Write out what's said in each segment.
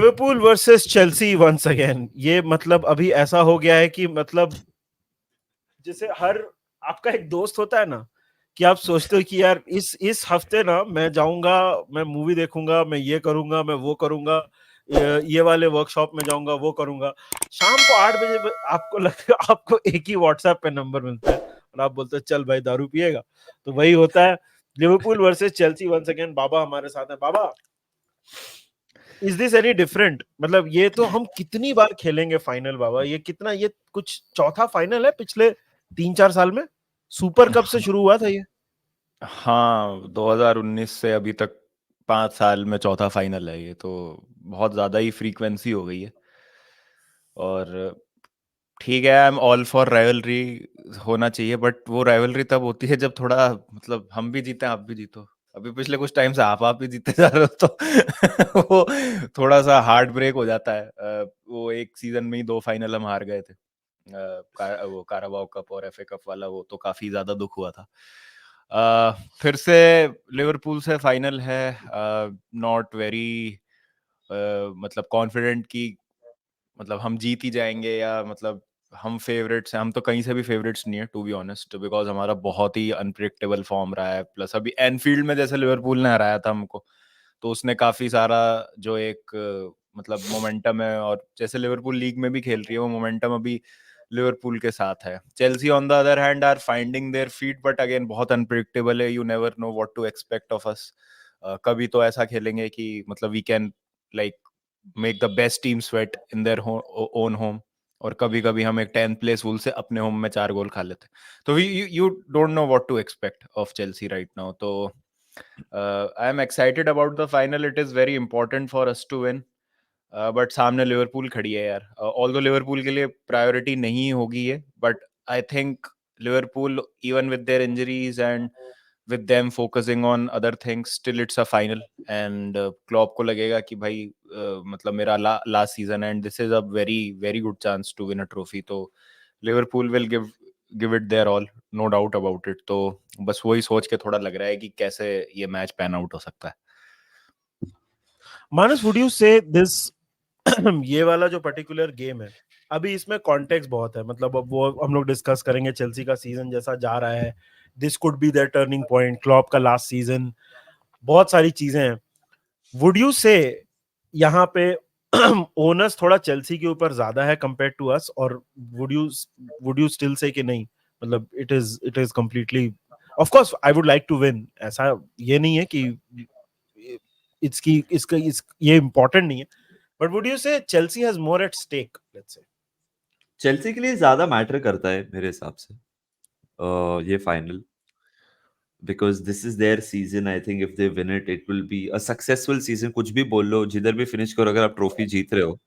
Liverpool versus Chelsea once again. ये मतलब अभी ऐसा हो गया है कि मतलब जैसे हर आपका एक दोस्त होता है ना कि आप सोचते हो कि यार इस हफ्ते ना मैं जाऊंगा, मैं मूवी देखूंगा, मैं ये करूंगा, मैं वो करूंगा, ये वाले वर्कशॉप में जाऊंगा, वो करूंगा। शाम को 8 बजे आपको लगता है आपको एक ही व्हाट्सएप पे नंबर मिलता है और आप बोलते हो चल भाई दारू पिएगा। तो वही होता है Liverpool versus Chelsea once again. Baba हमारे साथ है। Baba, is this any different? मतलब ये तो हम कितनी बार खेलेंगे फाइनल बाबा? ये कितना, ये कुछ चौथा फाइनल है पिछले 3-4 साल में? सुपर कप से शुरू हुआ था ये। हाँ, 2019 से अभी तक 5 साल में चौथा फाइनल है ये, तो बहुत ज़्यादा ही फ्रीक्वेंसी हो गई है। और ठीक है, I am all for rivalry, होना चाहिए, बट वो राइवलरी तब होती है जब थोड़ा मतलब हम भी जीते आप भी जीतो। अभी पिछले कुछ टाइम से आप ही जीते जा रहे हो, तो वो थोड़ा सा हार्ट ब्रेक हो जाता है। वो एक सीजन में ही 2 फाइनल हम हार गए थे, वो काराबाओ कप और एफए कप वाला, वो तो काफी ज्यादा दुख हुआ था। फिर से लिवरपूल से फाइनल है, नॉट वेरी मतलब कॉन्फिडेंट की मतलब हम जीत ही जाएंगे, या मतलब हम फेवरेट्स हैं। हम तो कहीं से भी फेवरेट्स नहीं है टू बी ऑनेस्ट, बिकॉज हमारा बहुत ही अनप्रिडिक्टेबल फॉर्म रहा है। प्लस अभी एनफील्ड में जैसे लिवरपूल ने हराया था हमको, तो उसने काफी सारा जो एक मतलब मोमेंटम है, और जैसे लिवरपूल लीग में भी खेल रही है, वो मोमेंटम अभी लिवरपूल के साथ है। Chelsea on the other hand are finding their feet, but again बहुत अनप्रिडिक्टेबल है, you never know what to expect of us. कभी तो ऐसा खेलेंगे कि मतलब we can like make the best team sweat in their own home, और कभी कभी हम एक 10th प्लेस वुल से अपने होम में 4 गोल खा लेते। तो you don't know what to expect of Chelsea right now. तो I am excited about the final, it is very important for us to win. But सामने लिवरपूल खड़ी है यार, ऑल्दो लिवरपूल के लिए प्रायोरिटी नहीं होगी ये, but I think Liverpool even with their injuries and with them focusing on other things, still it's a final, and Klopp को लगेगा कि भाई मतलब मेरा last season and this is a very very good chance to win a trophy, तो Liverpool will give it their all, no doubt about it। तो बस वही सोच के थोड़ा लग रहा है कि कैसे ये मैच पैन आउट हो सकता है। मानस, वुड यू से दिस ये वाला जो पर्टिकुलर गेम है, अभी इसमें कॉन्टेक्स्ट बहुत है। मतलब अब वो हम लोग डिस्कस करेंगे, चेल्सी का सीजन जैसा जा रहा है, this could be their turning point, Klopp का लास्ट सीजन, बहुत सारी चीजें हैं। वुड यू से यहाँ पे ओनर्स थोड़ा चेल्सी के ऊपर ज्यादा है कंपेयर टू अस, और वुड यू स्टिल से कि नहीं, मतलब it is completely, of course I would like to win, ऐसा ये नहीं है कि इसकी इसका ये इंपॉर्टेंट नहीं है, but would you say Chelsea has more at stake, let's say? Chelsea के लिए ज्यादा मैटर करता है मेरे हिसाब से ये final, because this is their season. I think if they win it, it will be a successful season. कुछ भी बोल लो, जिधर भी फिनिश करो, अगर आप ट्रॉफी जीत रहे हो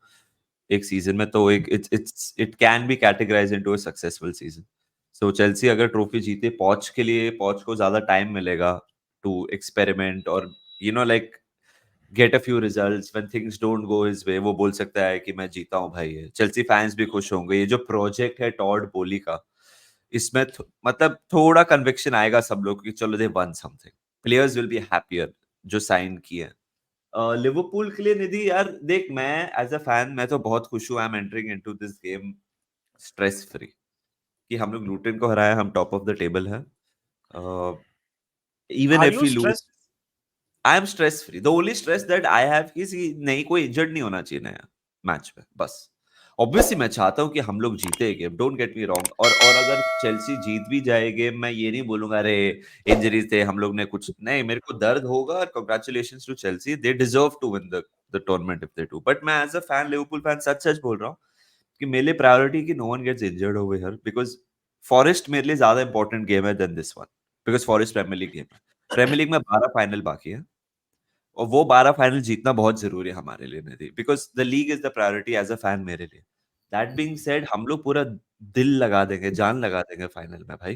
एक सीजन में, तो एक it can be categorize into a successful season. So Chelsea अगर ट्रॉफी जीते, पॉच के लिए, पॉच को ज्यादा टाइम मिलेगा टू एक्सपेरिमेंट और like get a few results. When things don't go his way, वो बोल सकता है कि मैं जीता हूं भाई। चेल्सी फैंस भी खुश होंगे। ये जो प्रोजेक्ट है टॉड बोली का, इसमें मतलब थोड़ा कन्विक्शन आएगा सब लोग कि चलो they won something. Players will be happier जो साइन किए। लिवरपूल के लिए निधि यार, देख, मैं एज अ फैन मैं तो बहुत खुश हूं। I am entering into this game stress free, कि हम लोग लूटन को हराया, हम टॉप ऑफ द टेबल है। Even or if you we lose, stressed? I am stress free. The only stress that I have is नहीं, कोई injured नहीं होना चाहिए नया मैच में, बस। ऑब्वियसली मैं चाहता हूँ कि हम लोग जीते game, don't get me wrong. और अगर चेल्सी जीत भी जाए गेम, मैं ये नहीं बोलूंगा अरे इंजरीज थे, हम लोग ने कुछ नहीं। मेरे को दर्द होगा, और congratulations to Chelsea, they deserve to win the tournament if they do. But मैं as a fan, Liverpool fan, सच सच बोल रहा हूँ कि मेरे लिए प्रायोरिटी कि no one gets injured over here, because Forest मेरे लिए ज्यादा इंपॉर्टेंट गेम है then this one. Because Forest Premier League game है। प्रीमियर लीग में 12 फाइनल बाकी है, और वो 12 फाइनल जीतना बहुत जरूरी है हमारे लिए Nidhi, because the league is the priority as a fan मेरे लिए। दैट बीइंग सेड, हम लोग पूरा दिल लगा देंगे, जान लगा देंगे फाइनल में भाई,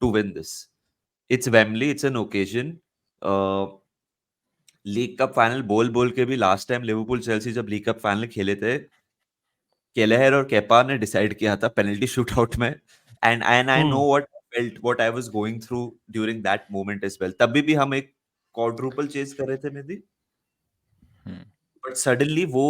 to win this. It's Wembley, it's an occasion. League cup final बोल बोल के भी, लास्ट टाइम लिवरपूल चेल्सी जब लीग कप फाइनल खेले थे, केलेहर और केपा ने डिसाइड किया था पेनल्टी शूटआउट में। And I know what felt, what I was going through during that moment as well. तभी भी हम एक क्वाड्रुपल चेस कर रहे थे निधि। बट सडनली वो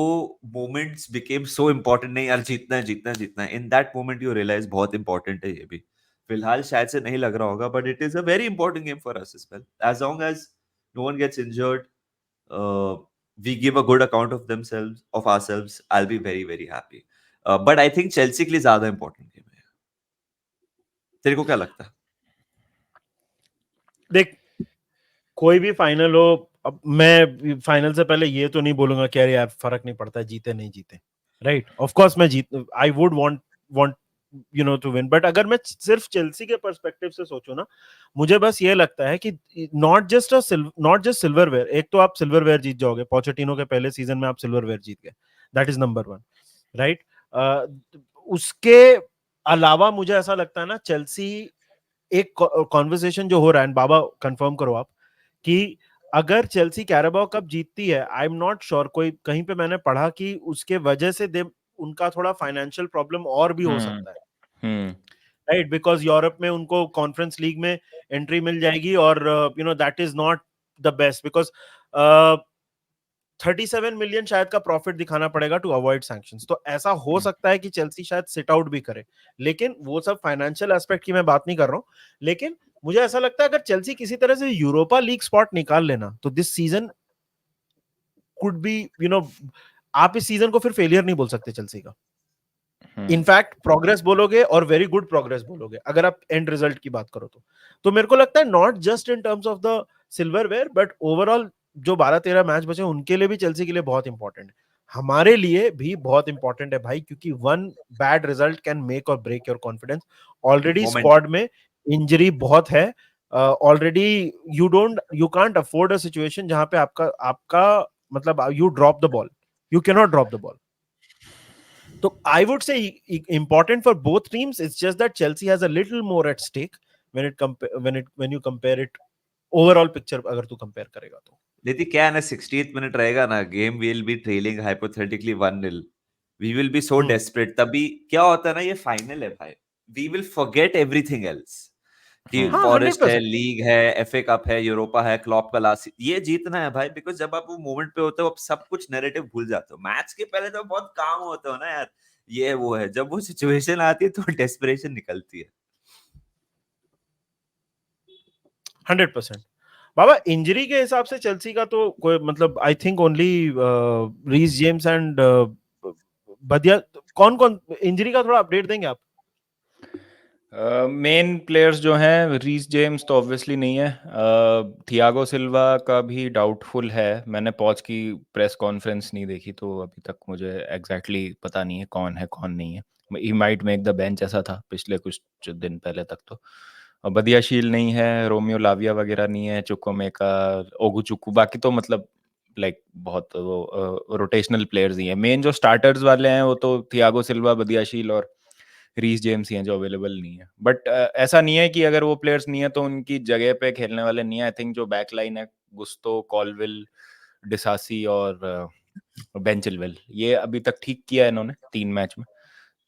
मोमेंट्स बिकेम सो इम्पोर्टेंट, नहीं यार जीतना है जीतना है जीतना है, in that moment you realize बहुत इंपॉर्टेंट है ये भी। फिलहाल शायद से नहीं लग रहा होगा, but it is a very important game for us as well, as long as no one gets injured, we give a good account of ourselves, I'll be very very happy. But I think Chelsea के लिए ज्यादा important game है। तेरे को क्या लगता है? देख, कोई भी फाइनल हो, अब मैं फाइनल से पहले ये तो नहीं बोलूंगा कि अरे यार फर्क नहीं पड़ता जीते नहीं जीते, राइट? ऑफ कोर्स मैं जीत, I would want to win, but अगर मैं सिर्फ चेल्सी के पर्सपेक्टिव से सोचूं ना, मुझे बस ये लगता है कि नॉट जस्ट सिल्वरवेयर, एक तो आप सिल्वरवेयर जीत जाओगे, पोचेटिनो के पहले सीजन में आप सिल्वरवेयर जीत गए, दैट इज नंबर 1, राइट? उसके अलावा मुझे ऐसा लगता है ना, चेल्सी एक कॉन्वर्सेशन जो हो रहा है, बाबा कंफर्म करो आप, कि अगर चेल्सी कैराबाओ कप जीतती है, आई एम नॉट श्योर, कोई कहीं पे मैंने पढ़ा कि उसके वजह से उनका थोड़ा फाइनेंशियल प्रॉब्लम और भी हो सकता है, राइट? बिकॉज यूरोप में उनको कॉन्फ्रेंस लीग में एंट्री मिल जाएगी, और that is not the best, because 37 million शायद का प्रॉफिट दिखाना पड़ेगा टू अवॉइड सैंक्शंस। तो ऐसा हो सकता है कि चेल्सी शायद सिट आउट भी करे, लेकिन वो सब फाइनेंशियल एस्पेक्ट की मैं बात नहीं कर रहा हूं। लेकिन मुझे ऐसा लगता है अगर चेल्सी किसी तरह से यूरोपा लीग स्पॉट निकाल लेना, तो दिस सीजन कुड बी, आप इस सीजन को फिर फेलियर नहीं बोल सकते चेल्सी का। इनफैक्ट प्रोग्रेस बोलोगे, और वेरी गुड प्रोग्रेस बोलोगे, अगर आप एंड रिजल्ट की बात करो तो मेरे को लगता है not just in terms of the silverware, but overall जो 12-13 मैच बचे उनके लिए भी, चेल्सी के लिए बहुत इंपॉर्टेंट है, हमारे लिए भी बहुत इंपॉर्टेंट है भाई, क्योंकि one bad result can make or break your confidence. Already squad में इंजरी बहुत है, already you can't afford a situation जहां पे आपका आपका मतलब you drop the ball, you can not drop the ball. So I would say important for both teams. It's just that Chelsea has a little more at stake when you compare it overall picture, अगर तू compare करेगा तो। लेकिन क्या है ना, 60th minute रहेगा ना, game will be trailing hypothetically 1-0, we will be so desperate, तभी क्या होता है ना, ये फाइनल है भाई, we will forget everything else, कि हाँ, फॉरेस्ट है, 100%। लीग है, एफए कप है, यूरोपा है, क्लॉप का लास्ट, ये जीतना है भाई, बिकॉज जब आप वो मोमेंट पे होते हो, आप सब कुछ नैरेटिव भूल जाते हो, मैच के पहले तो बहुत काम होते हो ना यार, ये वो है, जब वो सिचुएशन आती है तो डेस्परेशन निकलती है। 100%। बाबा इंजरी के हिसाब से चेल्सी का तो कोई मतलब, I think only Reece James and बदिया, कौन कौन इंजरी का थोड़ा अपडेट देंगे आप? मेन प्लेयर्स जो हैं, रीस जेम्स तो ऑब्वियसली नहीं है, थियागो सिल्वा का भी डाउटफुल है, मैंने पॉच की प्रेस कॉन्फ्रेंस नहीं देखी तो अभी तक मुझे एग्जैक्टली पता नहीं है कौन है कौन नहीं है, he might make the bench, ऐसा था पिछले कुछ दिन पहले तक तो। बदियाशील नहीं है, रोमियो लाविया वगैरह नहीं है, चुकोमेका, ओगुचुकू, बाकी तो मतलब लाइक बहुत वो रोटेशनल प्लेयर्स ही हैं। मेन जो स्टार्टर्स वाले हैं वो तो थियागो सिल्वा, बदियाशील और रीस जेम्स ही हैं जो अवेलेबल नहीं है, बट ऐसा नहीं है कि अगर वो प्लेयर्स नहीं है तो उनकी जगह पे खेलने वाले नहीं है। आई थिंक जो बैक लाइन है, गुस्तो, कॉलविल, डिसासी और बेन चिलवेल, ये अभी तक ठीक किया है इन्होंने 3 मैच में,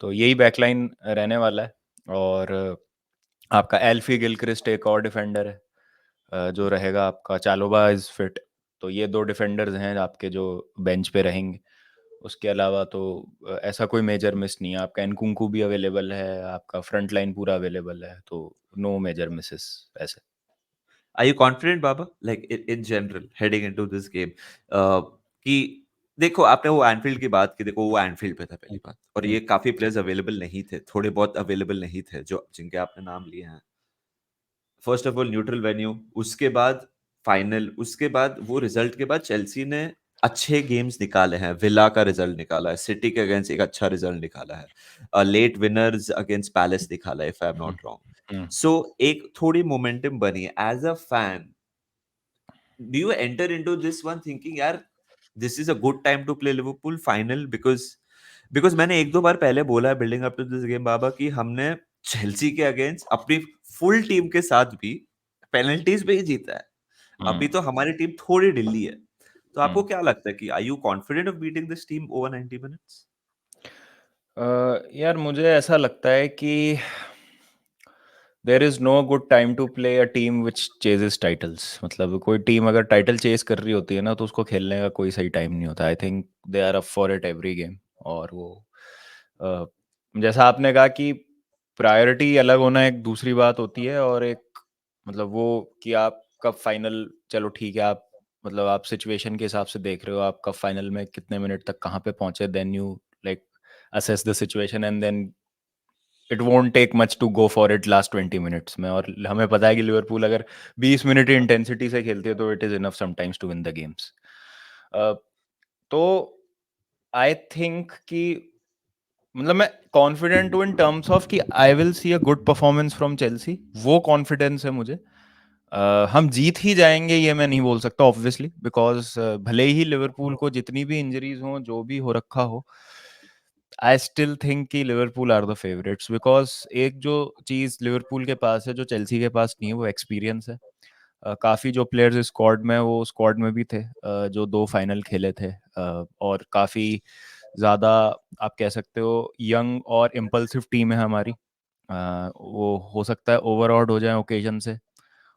तो यही बैकलाइन रहने वाला है। और आपका एल्फी गिलक्रिस्ट एक और डिफेंडर है जो रहेगा, आपका चालोबा इज फिट, तो ये 2 डिफेंडर्स हैं आपके जो बेंच पे रहेंगे। उसके अलावा तो ऐसा कोई मेजर मिस नहीं है, आपका एनकुंकू भी अवेलेबल है, आपका फ्रंट लाइन पूरा अवेलेबल है, तो नो मेजर मिसेस ऐसे। Are you confident, Baba, like in general heading into this game, कि देखो आपने वो एनफील्ड की बात की, देखो वो एनफील्ड पे था पहली बात, और ये काफी प्लेयर्स अवेलेबल नहीं थे, थोड़े बहुत अवेलेबल नहीं थे जो जिनके आपने नाम लिए हैं। First of all neutral venue, उसके बाद फाइनल, उसके बाद वो रिजल्ट के बाद चेल्सी ने अच्छे गेम्स निकाले हैं, विला का रिजल्ट निकाला है, सिटी के अगेंस्ट एक अच्छा रिजल्ट निकाला है, लेट विनर्स अगेंस्ट पैलेस निकाला है, if I am not wrong. So एक थोड़ी मोमेंटम बनी है। As a fan, do you enter into this one thinking यार this is a good time to play Liverpool final, because मैंने एक दो बार पहले बोला है building up to this game Baba, कि हमने चेल्सी के अगेंस्ट अपनी फुल टीम के साथ भी पेनल्टीज पे ही जीता है, अभी तो हमारी टीम थोड़ी ढिल्ली है, तो आपको क्या लगता है कि are you confident of beating this team over 90 minutes? यार मुझे ऐसा लगता है कि there is no good time to play a team which chases titles. मतलब कोई टीम अगर टाइटल चेस कर रही होती है ना, तो उसको खेलने का कोई सही टाइम नहीं होता। I think they are up for it every game. और वो अ, जैसा आपने कहा कि प्रायोरिटी अलग होना एक दूसरी बात होती है, और एक मतलब वो कि आप कब फाइनल, चलो ठीक है, आप मतलब आप सिचुएशन के हिसाब से देख रहे हो, आप कब फाइनल में कितने मिनट तक कहाँ पे पहुंचे, then you like assess the situation and then it won't take much to go for it last 20 minutes में। और हमें पता है कि लिवरपूल अगर 20 मिनट इंटेंसिटी से खेलती है तो it is enough sometimes to win the games. तो आई थिंक कि मतलब मैं कॉन्फिडेंट हूँ इन टर्म्स ऑफ कि I will see a good performance from Chelsea, वो कॉन्फिडेंस है मुझे। हम जीत ही जाएंगे ये मैं नहीं बोल सकता ऑब्वियसली, बिकॉज भले ही लिवरपूल को जितनी भी इंजरीज हो, जो भी हो रखा हो, आई स्टिल थिंक कि Liverpool are the favourites. Because एक जो चीज़ लिवरपूल के पास है जो चेल्सी के पास नहीं है, वो एक्सपीरियंस है। काफ़ी जो प्लेयर्स स्क्वाड में, वो स्क्वाड में भी थे जो 2 फाइनल खेले थे, और काफ़ी ज़्यादा आप कह सकते हो यंग और इम्पल्सिव टीम है हमारी। वो हो सकता है ओवरऑड हो जाए ओकेजन से,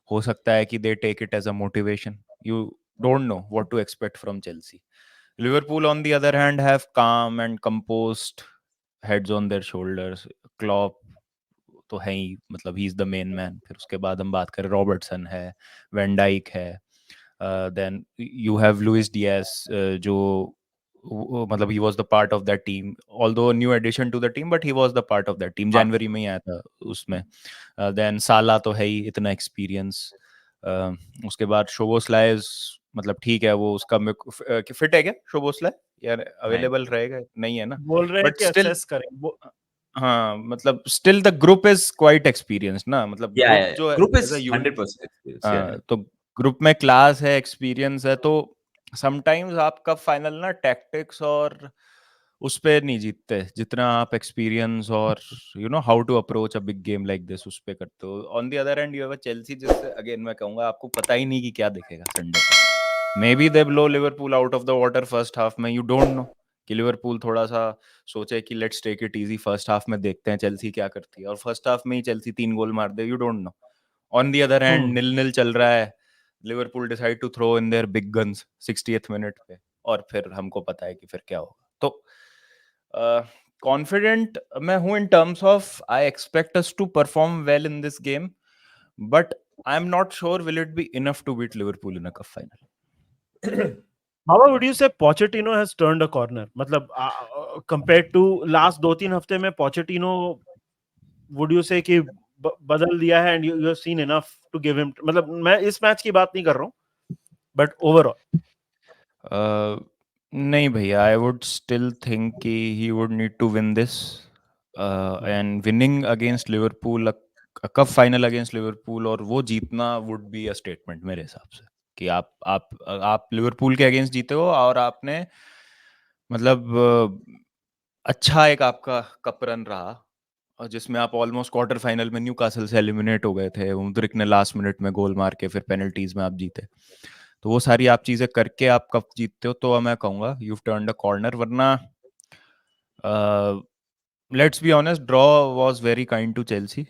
हो सकता है कि they take it as a motivation. You don't know what to expect from Chelsea. Liverpool on the other hand have calm and composed heads on their shoulders. Klopp तो है ही, मतलब he is the main man. फिर उसके बाद हम बात करें, रॉबर्टसन है, वैन डाइक है, then you have Luis Diaz, जो मतलब he was the part of that team, although new addition to the team, but he was the part of that team, जनवरी में ही आया था उसमें। देन साला तो है ही, इतना एक्सपीरियंस। उसके बाद शोबोस्लाई मतलब ठीक है, वो उसका फिट है क्या शोबोस्लाई, यार नहीं अवेलेबल रहेगा नहीं है ना, बोल रहे हैं बट कि स्टिल असेस करें वो। हाँ, मतलब still the group is quite experienced ना, मतलब या ग्रुप जो है group is as a unit. 100% experience या तो ग्रुप में क्लास है, एक्सपीरियंस है, तो समटाइम्स आपका फाइनल ना टैक्टिक्स और उस पे नहीं जीतते जितना आप एक्सपीरियंस और you know how to approach a big game like this उस पे करते हो। On the other hand you have a Chelsea, जिससे अगेन मैं कहूंगा आपको पता ही नहीं कि क्या दिखेगा संडे को। Maybe they blow Liverpool out of the water first half में, यू डोंट नो कि लिवरपूल थोड़ा सा सोचे कि let's take it easy first half में, देखते हैं चेल्सी क्या करती है, और फर्स्ट हाफ में ही चेल्सी 3 गोल मार दे, you don't know. On the other hand 0-0 चल रहा है, Liverpool decide to throw in their big guns 60th minute पे, और फिर हमको पता है कि फिर क्या होगा। तो कॉन्फिडेंट मैं हूं in terms of I expect us to perform well in this game, but I am not sure will it be enough to beat Liverpool in a cup final. How would you say Pochettino has turned a corner? मतलब compared to last 2-3 हफ्ते में Pochettino, would you say कि बदल दिया है and you have seen enough to give him, मतलब मैं इस मैच की बात नहीं कर रहा हूँ, but overall. नहीं भैया, आई वुड स्टिल थिंक कि he would need to win this, and winning against Liverpool, cup final against Liverpool, और वो जीतना वुड बी अ स्टेटमेंट मेरे हिसाब से कि आप लिवरपूल के अगेंस्ट जीते हो, और आपने मतलब अच्छा एक आपका कप रन रहा, और जिसमें आप ऑलमोस्ट क्वार्टर फाइनल में न्यूकासल से एलिमिनेट हो गए थे, मुद्रिक ने लास्ट मिनट में गोल मार के फिर पेनल्टीज में आप जीते। तो वो सारी आप चीजें करके आप कप जीतते हो, तो मैं कहूंगा यू टर्न्ड अ कॉर्नर। वरना let's be honest, draw was very kind to Chelsea.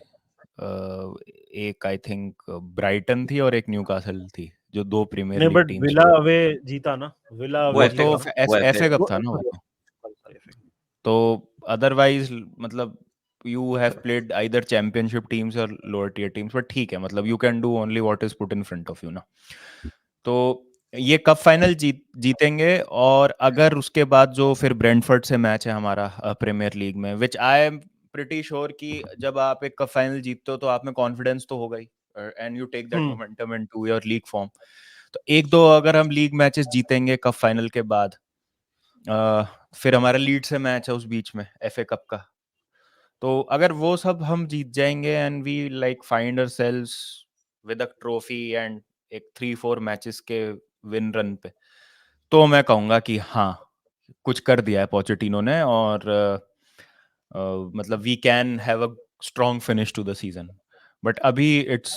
एक आई थिंक ब्राइटन थी और एक न्यूकासल थी, जो 2 प्रीमियर नहीं, लीग but टीम्स विला थी। अवे जीता ना, विला वो अवे वो एफए तो जीता कप ना। वो एफए एफए कप था ना वो वो तो। sorry, तो अदरवाइज मतलब you have played either championship teams और लोअर टियर टीम्स, बट ठीक है, मतलब you can do only what is put in front of you ना। तो ये कप फाइनल जीतेंगे, और अगर उसके बाद जो फिर ब्रेंटफोर्ड से मैच है हमारा प्रीमियर लीग में, विच आई एम प्रिटी श्योर कि जब आप एक कप फाइनल जीतते हो तो आप में कॉन्फिडेंस तो होगा ही, and you take that momentum into your league form. तो एक दो अगर हम लीग मैचेस जीतेंगे कप फाइनल के बाद, फिर हमारा लीड से मैच है उस बीच में एफए कप का, तो अगर वो सब हम जीत जाएंगे and we like find ourselves with a trophy and एक 3-4 मैचेस के विन रन पे, तो मैं कहूंगा कि हाँ, कुछ कर दिया है पोचेटिनो ने, और मतलब we can have a strong finish to the season. But अभी इट्स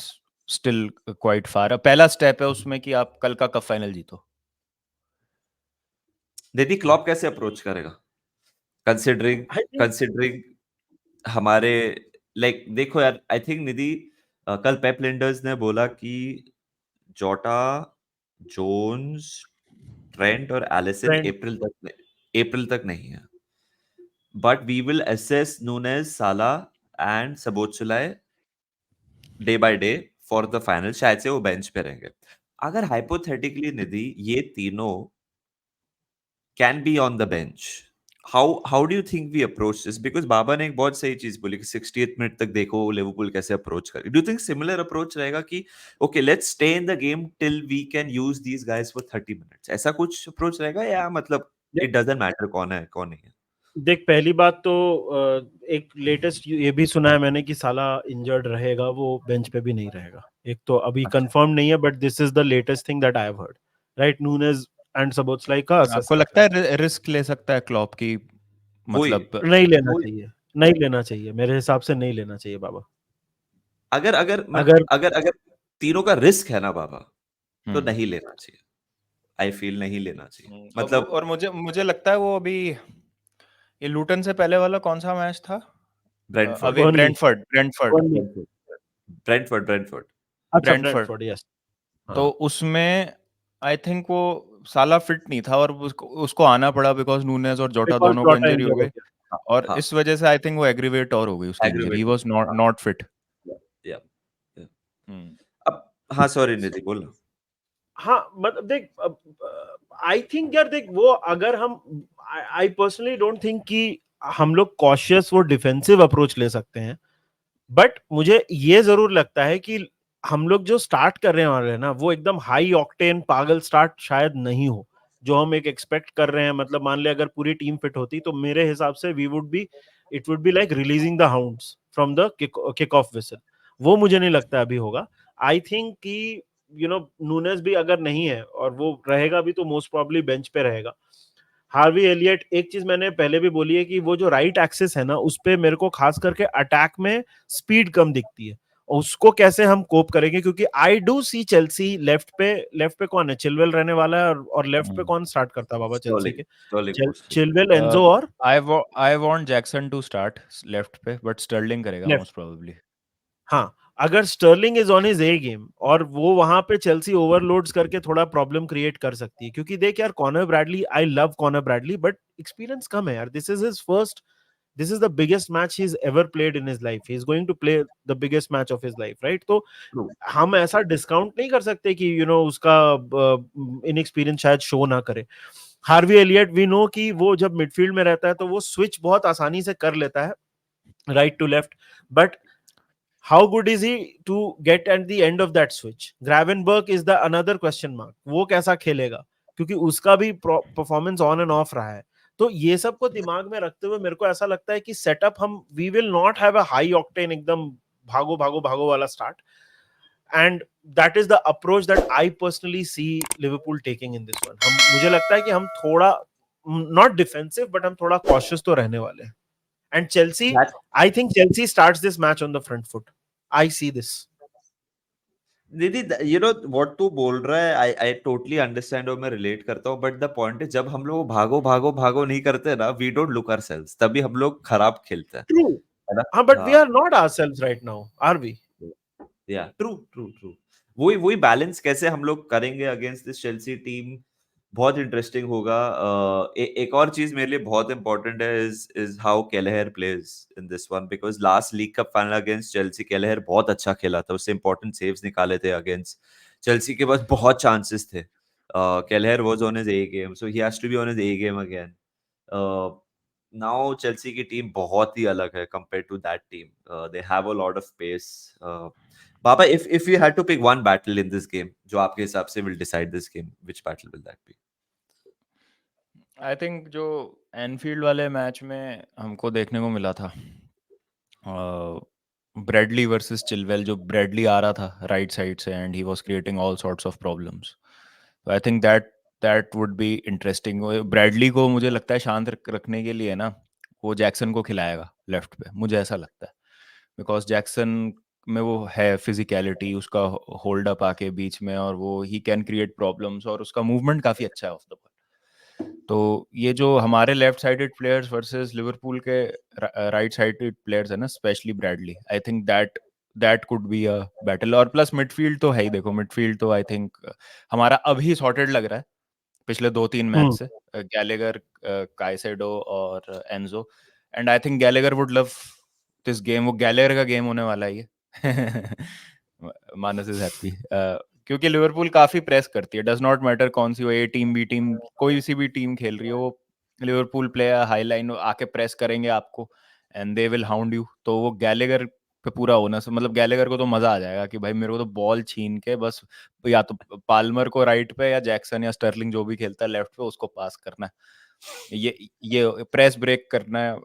स्टिल क्वाइट फार। पहला स्टेप है उसमें कि आप कल का कप फाइनल जीतो। दीदी क्लॉप कैसे अप्रोच करेगा, कंसिडरिंग I think कंसिडरिंग हमारे, लाइक देखो यार, आई थिंक निधि कल पेप लिंडर्स ने बोला कि जोटा, जोन्स, ट्रेंट और एलिसन ट्रेंट अप्रैल तक नहीं है, but we will assess Nunez, Salah and Szoboszlai day by day for the final. शायद से वो बेंच पे रहेंगे। अगर हाइपोथेटिकली निधि ये तीनों can be on the bench, how do you think we approach this? Because Baba ने एक बहुत सही चीज बोली कि 68th मिनट तक देखो लिवरपूल कैसे अप्रोच करे। Do you think similar approach रहेगा कि okay let's stay in the game till we can use these guys for 30 minutes, ऐसा कुछ अप्रोच रहेगा या मतलब इट डजंट मैटर कौन है कौन नहीं है? देख, पहली बात तो एक लेटेस्ट ये भी सुना है मैंने कि साला इंजर्ड रहेगा, वो बेंच पे भी नहीं रहेगा। एक तो अभी अच्छा। कंफर्म नहीं है, but this is the latest thing that I have heard, right? Nunez and Szoboszlai का आपको assessment लगता है रिस्क ले सकता है क्लॉप की, वही मतलब नहीं लेना वही चाहिए, नहीं लेना चाहिए, मेरे हिसाब से नहीं लेना चाहिए बाबा। अगर अगर मैं अगर अगर अगर तीनों का रिस्क है ना बाबा, तो हम्म नहीं लेना चाहिए। आई फील नहीं लेना चाहिए, और मतलब मुझे मुझे लगता है वो अभी ये लूटन से पहले वाला कौन सा मैच था? Brentford away Burnley, Brentford Burnley, Brentford Brentford. अच्छा ब्रेंटफोर्ड। Brentford, yes. तो हाँ, उसमें आई थिंक वो साला फिट नहीं था और उसको आना पड़ा बिकॉज नूनेज और जोटा बिकॉज़ दोनों को जोटा इंजरी हो इंजर्ड हो गई, गया। हाँ और हाँ, इस वजह से आई थिंक वो एग्रीवेट और हो गई उसकी injury, he aggravate was not हाँ नॉट फिट। या या। अब हाँ सॉरी निधि बोल। हाँ, मतलब देख, आई थिंक यार, देख वो अगर हम, आई पर्सनली डोंट थिंक कि हम लोग कॉशियस वो डिफेंसिव अप्रोच ले सकते हैं, बट मुझे ये जरूर लगता है कि हम लोग जो स्टार्ट करने वाले हैं ना, वो एकदम हाई ऑक्टेन पागल स्टार्ट शायद नहीं हो जो हम एक एक्सपेक्ट कर रहे हैं। मतलब मान ले अगर पूरी टीम फिट होती तो मेरे हिसाब से we would be, it would be like releasing the hounds from the kick off whistle. वो मुझे नहीं लगता अभी होगा। आई थिंक कि नूनेस भी अगर नहीं है और वो रहेगा भी तो मोस्ट प्रोबब्ली बेंच पे रहेगा। हार्वी एलियट, एक चीज मैंने पहले भी बोली है कि वो जो राइट एक्सिस है ना, उस पे मेरे को खास करके अटैक में स्पीड कम दिखती है, उसको कैसे हम कोप करेंगे? क्योंकि I do see Chelsea left पे कौन है? चिलवेल रहने वाला है, और लेफ्ट पे कौन स्टार्ट करता है बाबा चेल्सी स्टर्लिंग के? Sterling mostly. चिलवेल, एंजो और I want Jackson to start left पे, बट स्टर्लिंग करेगा लेफ्ट। Most probably. हाँ, अगर Sterling is on his A game और वो वहां पे चेल्सी ओवरलोड्स करके थोड़ा प्रॉब्लम क्रिएट कर सकती है। क्योंकि देख यार, Connor Bradley, I love Connor Bradley, but experience कम है यार। This is the biggest match he is ever played in his life, he is going to play the biggest match of his life, right? तो true. हम ऐसा discount नहीं कर सकते कि उसका इनएक्सपीरियंस शायद शो ना करे। हार्वी एलियट, वी नो कि वो जब मिडफील्ड में रहता है तो वो स्विच बहुत आसानी से कर लेता है right to left, but how good is he to get at the end of that switch? Gravenberch is the another question mark, वो कैसा खेलेगा? क्योंकि उसका भी परफॉर्मेंस ऑन एंड ऑफ रहा है। तो ये सब को दिमाग में रखते हुए मेरे को ऐसा लगता है कि सेटअप हम, we will not have a high octane एकदम भागो भागो भागो वाला start, and that is the approach that I personally see Liverpool taking in this one. हम, मुझे लगता है कि हम थोड़ा नॉट डिफेंसिव, बट हम थोड़ा कॉशियस तो रहने वाले हैं। And Chelsea, That I think Chelsea starts this match on the front foot. I see this. दीदी यू नो व्हाट तू बोल रहा है, आई आई टोटली अंडरस्टैंड और मैं रिलेट करता हूँ, बट द पॉइंट है जब हम लोग भागो भागो भागो नहीं करते ना, वी डोंट लुक आवरसेल्व्स, तभी हम लोग खराब खेलते हैं, True. है ना? But we हाँ are not ourselves right now, are we? या ट्रू ट्रू ट्रू। वही वही बैलेंस कैसे हम लोग करेंगे अगेंस्ट दिस चेल्सी टीम, बहुत इंटरेस्टिंग होगा। एक और चीज मेरे लिए बहुत इंपॉर्टेंट है, is how Kelleher plays in this one, because last league cup final against Chelsea Kelleher बहुत अच्छा खेला था, उससे इंपॉर्टेंट सेव्स निकाले थे अगेंस्ट चेल्सी के पास बहुत चांसेस थे। Kelleher was on his A game, so he has to be on his A game again. Now Chelsea की टीम बहुत ही अलग है compare to that team, they have a lot of pace. बाबा, if you had to pick one battle in this game, जो आपके हिसाब से will decide this game, which battle will that be? I think जो Anfield वाले match में हमको देखने को मिला था, ब्रेडली वर्सेस चिलवेल, जो ब्रेडली आ रहा था राइट साइड से and he was creating all sorts of problems, I think that would be interesting. Bradley को मुझे लगता है शांत रखने के लिए ना, वो जैक्सन को खिलाएगा लेफ्ट पे, मुझे ऐसा लगता है, बिकॉज जैक्सन में वो है फिजिकलिटी, उसका होल्ड अप आके बीच में, और वो ही कैन क्रिएट प्रॉब्लम्स, और उसका मूवमेंट काफ़ी अच्छा है ऑफ द बॉल। तो ये जो हमारे left sided players versus Liverpool के राइट साइडेड प्लेयर्स है ना, specially Bradley, I think that that could be a battle. और प्लस मिडफील्ड तो है ही, देखो मिडफील्ड तो आई थिंक हमारा अभी सॉर्टेड लग रहा है पिछले 2-3 मैच से, गैलेगर, काइसेडो और Enzo, and I think Gallagher would love this game. वो गैलेगर का गेम होने वाला है ये। मानस इज हैप्पी क्योंकि लिवरपूल काफी प्रेस करती है, डज नॉट मैटर कौन सी हो, ए टीम बी टीम, कोई सी भी टीम खेल रही हो, वो लिवरपूल प्लेयर हाई लाइन आके प्रेस करेंगे आपको and they will hound you. तो वो गैलेगर पे पूरा होना से मतलब गैलेगर को तो मजा आ जाएगा कि भाई मेरे को तो बॉल छीन के बस या तो पाल्मर को राइट पे या जैक्सन या स्टर्लिंग जो भी खेलता है लेफ्ट पे उसको पास करना है। ये प्रेस ब्रेक करना है,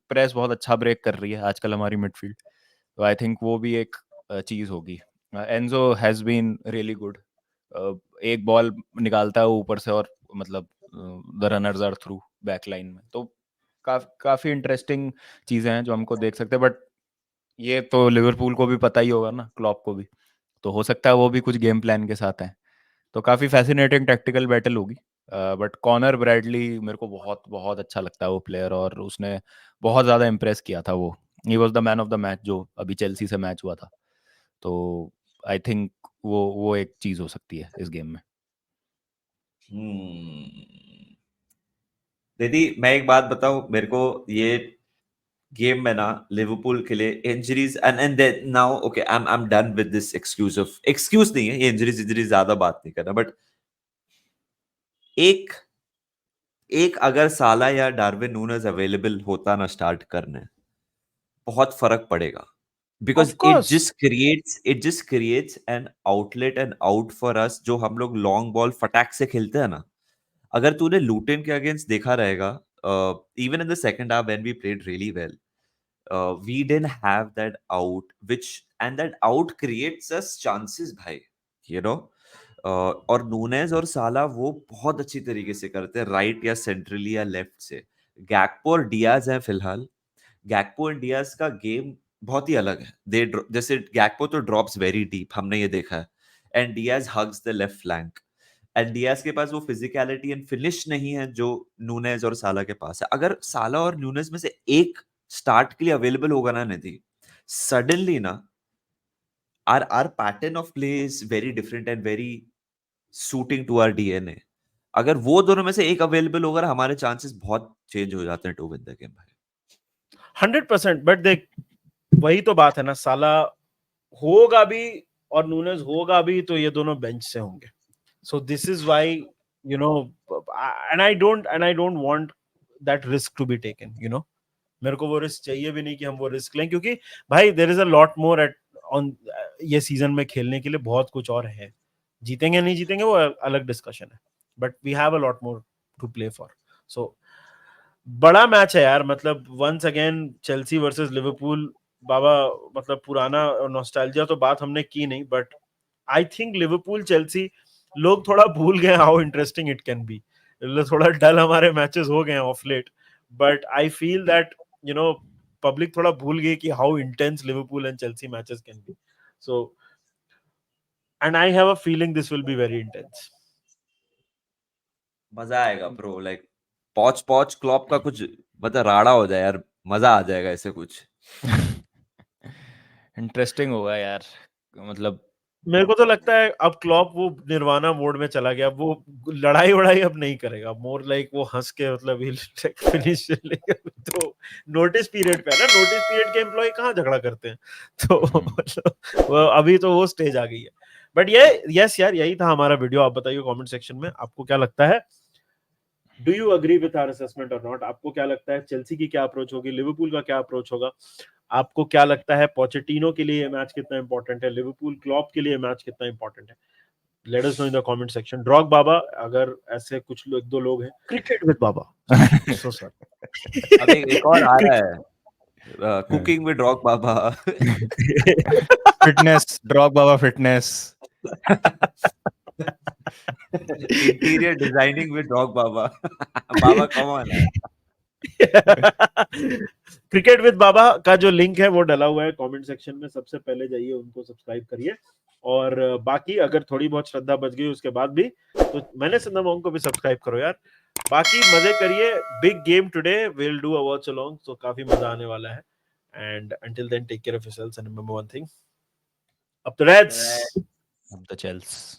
प्रेस बहुत अच्छा ब्रेक कर रही है आजकल हमारी मिडफील्ड, तो आई थिंक वो भी एक चीज होगी। Enzo has been really good, एक बॉल निकालता है ऊपर से और मतलब the runners are through back line में, तो काफी इंटरेस्टिंग चीजें हैं जो हमको देख सकते हैं। बट ये तो लिवरपूल को भी पता ही होगा ना, क्लॉप को भी, तो हो सकता है वो भी कुछ गेम प्लान के साथ हैं, तो काफी फैसिनेटिंग टैक्टिकल बैटल होगी। बट कॉनर ब्रैडली मेरे को बहुत बहुत अच्छा लगता है वो प्लेयर, और उसने बहुत ज्यादा इम्प्रेस किया था। वो he was the man of the match जो अभी चेल्सी से मैच हुआ था, तो आई थिंक वो एक चीज हो सकती है इस गेम में। दीदी मैं एक बात बताऊं, मेरे को ये गेम में ना लिवरपूल के लिए injuries and then now okay I am done with this excuse नहीं है ये, इंजरीज ज्यादा बात नहीं करना, बट एक एक अगर साला या डार्विन नूनेज अवेलेबल होता ना स्टार्ट करने, बहुत फर्क पड़ेगा, of because course it just creates an outlet and out for us, जो हम लोग लॉन्ग बॉल फटाक से खेलते हैं ना। अगर तूने लूटन के अगेंस्ट देखा रहेगा, even in the second half when we played really well, we didn't have that out which and that out creates us chances भाई, you know। और नूनेज और साला वो बहुत अच्छी तरीके से करते हैं, राइट या सेंट्रली या लेफ्ट से। गैक्पो और डियाज है फिलहाल, गैक्पो एंड डियाज का गेम बहुत ही अलग है। जैसे गैक्पो तो ड्रॉप्स वेरी डीप, हमने ये देखा है, and Diaz hugs the left flank, and Diaz के पास वो फिजिकलिटी एंड फिनिश नहीं है जो नूनेज और साला के पास है। अगर साला और नूनेज में से एक स्टार्ट के लिए अवेलेबल होगा ना निधि, सडनली ना our pattern of play is very different and very suiting to our DNA. अगर वो दोनों में से एक अवेलेबल होगा, हमारे चांसेस बहुत चेंज हो जाते हैं टू विन द गेम भाई। 100%। बट देख वही तो बात है ना, साला होगा भी और नूनेज होगा भी तो ये दोनों बेंच से होंगे। So this is why you know and I don't want that risk to be taken, you know. मेरे को वो रिस्क चाहिए भी नहीं कि हम वो रिस्क लें, क्योंकि भाई there is a lot more at on ये सीजन में खेलने के लिए, बहुत कुछ और है। जीतेंगे नहीं जीतेंगे वो अलग डिस्कशन है, but we have a lot more to play for. So बड़ा मैच है यार, मतलब once again Chelsea versus Liverpool. Baba मतलब पुराना नॉस्टैल्जिया तो बात हमने की नहीं, but I think Liverpool Chelsea लोग थोड़ा भूल गए how interesting it can be. थोड़ा डल हमारे मैचेस हो गए of late, but I feel that you know public थोड़ा भूल गई कि how intense Liverpool and Chelsea matches can be. So and I have a feeling this will be very intense. मजा आएगा ब्रो, लाइक पॉच पॉच क्लॉप का कुछ मतलब राड़ा हो जाए यार, मजा आ जाएगा ऐसे कुछ। इंटरेस्टिंग होगा यार, मतलब मेरे को तो लगता है अब क्लॉप वो निर्वाणा मोड में चला गया, वो लड़ाई वड़ाई अब नहीं करेगा, मोर लाइक वो हंस के मतलब फिनिश तो नोटिस पीरियड पे है ना, नोटिस पीरियड के एम्प्लॉय कहाँ झगड़ा करते हैं, तो मतलब वो अभी तो वो स्टेज आ गई है। बट ये यस यार, यही था हमारा वीडियो। आप बताइए कमेंट सेक्शन में आपको क्या लगता है, do you agree with our assessment और नॉट? आपको क्या लगता है चेल्सी की क्या अप्रोच होगी, लिवरपूल का क्या अप्रोच होगा? आपको क्या लगता है पोचेटिनो के लिए मैच कितना इंपॉर्टेंट है, लिवरपूल क्लॉप के लिए मैच कितना इंपॉर्टेंट है? Let us know in the comment section. Drogba, अगर ऐसे कुछ लोग, एक दो लोग हैं, cricket with Baba, so sorry. अब एक और आ रहा है, cooking with Rock Baba. Fitness, Drogba fitness. Interior designing with Rock Baba. Baba come on है। क्रिकेट विद बाबा का जो लिंक है वो डला हुआ है कमेंट सेक्शन में, सबसे पहले जाइए उनको सब्सक्राइब करिए। और बाकी अगर थोड़ी बहुत श्रद्धा बच गई उसके बाद भी, तो मैंने संदमोंग को भी सब्सक्राइब करो यार। बाकी मजे करिए, big game today, will do a watch along, तो काफी मजा आने वाला है। And until then take care of yourselves and remember one thing, Up the Reds. Of the Chelsea.